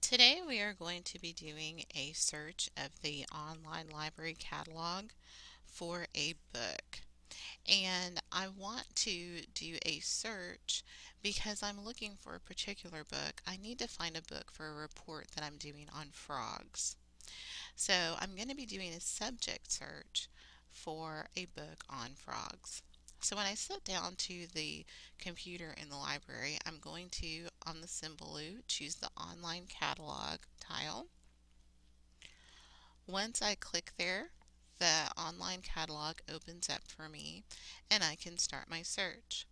Today we are going to be doing a search of the online library catalog for a book. And I want to do a search because I'm looking for a particular book. I need to find a book for a report that I'm doing on frogs. So I'm going to be doing a subject search for a book on frogs. So when I sit down to the computer in the library, I'm going to, on the Symbaloo, choose the online catalog tile. Once I click there, the online catalog opens up for me and I can start my search.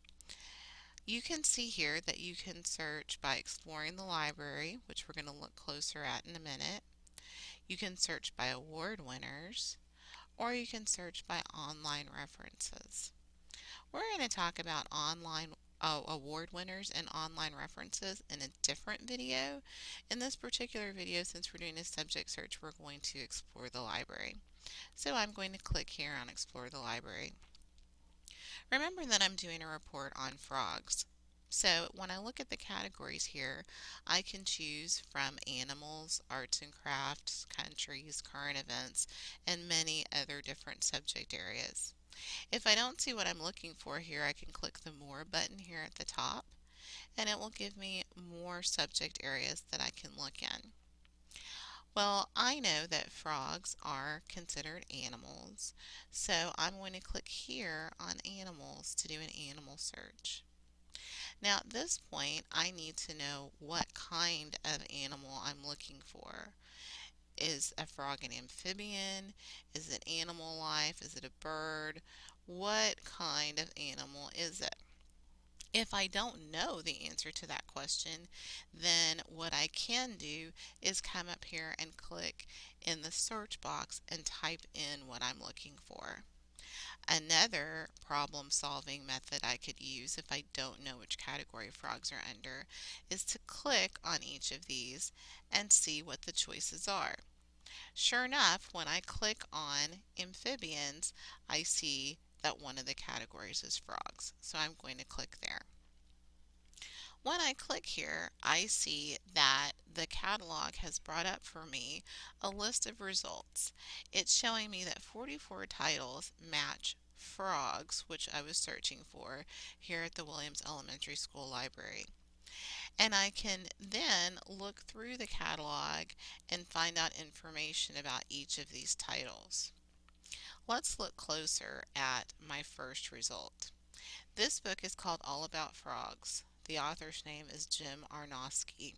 You can see here that you can search by exploring the library, which we're going to look closer at in a minute. You can search by award winners, or you can search by online references. We're going to talk about online award winners and online references in a different video. In this particular video, since we're doing a subject search, we're going to explore the library. So I'm going to click here on Explore the Library. Remember that I'm doing a report on frogs. So when I look at the categories here, I can choose from animals, arts and crafts, countries, current events, and many other different subject areas. If I don't see what I'm looking for here, I can click the More button here at the top, and it will give me more subject areas that I can look in. Well, I know that frogs are considered animals, so I'm going to click here on animals to do an animal search. Now at this point, I need to know what kind of animal I'm looking for. Is a frog an amphibian? Is it animal life? Is it a bird? What kind of animal is it? If I don't know the answer to that question, then what I can do is come up here and click in the search box and type in what I'm looking for. Another problem solving method I could use if I don't know which category frogs are under is to click on each of these and see what the choices are. Sure enough, when I click on amphibians, I see that one of the categories is frogs. So I'm going to click there. When I click here, I see that the catalog has brought up for me a list of results. It's showing me that 44 titles match frogs, which I was searching for here at the Williams Elementary School Library. And I can then look through the catalog and find out information about each of these titles. Let's look closer at my first result. This book is called All About Frogs. The author's name is Jim Arnosky.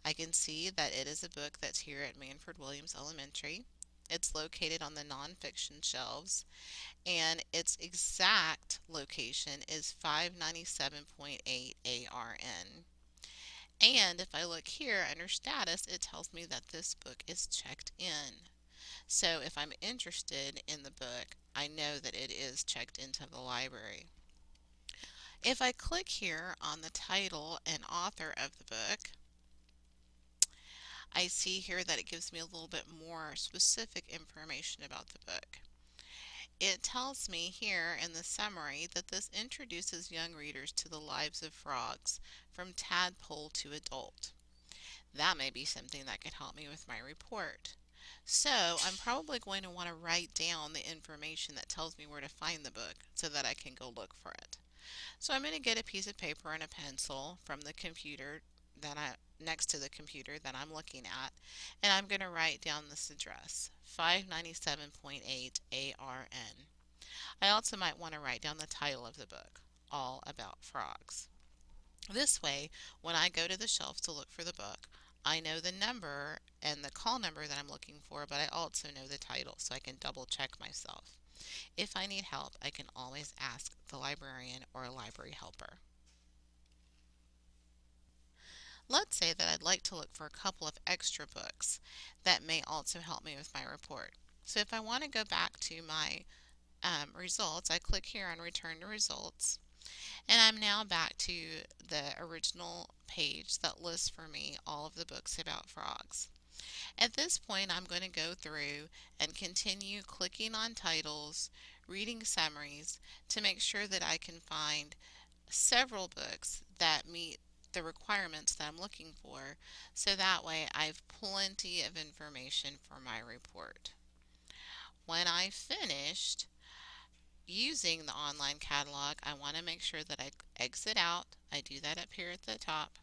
I can see that it is a book that's here at Manford Williams Elementary. It's located on the nonfiction shelves, and its exact location is 597.8 ARN. And if I look here under status, it tells me that this book is checked in. So if I'm interested in the book, I know that it is checked into the library. If I click here on the title and author of the book, I see here that it gives me a little bit more specific information about the book. It tells me here in the summary that this introduces young readers to the lives of frogs from tadpole to adult. That may be something that could help me with my report. So I'm probably going to want to write down the information that tells me where to find the book so that I can go look for it. So I'm going to get a piece of paper and a pencil from the computer next to the computer that I'm looking at, and I'm going to write down this address, 597.8 ARN. I also might want to write down the title of the book, All About Frogs. This way, when I go to the shelf to look for the book, I know the number and the call number that I'm looking for, but I also know the title, so I can double check myself. If I need help, I can always ask the librarian or a library helper. Let's say that I'd like to look for a couple of extra books that may also help me with my report. So if I want to go back to my results, I click here on Return to Results, and I'm now back to the original page that lists for me all of the books about frogs. At this point, I'm going to go through and continue clicking on titles, reading summaries to make sure that I can find several books that meet the requirements that I'm looking for, so that way I have plenty of information for my report. When I finished using the online catalog, I want to make sure that I exit out. I do that up here at the top,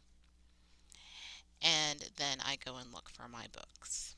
and then I go and look for my books.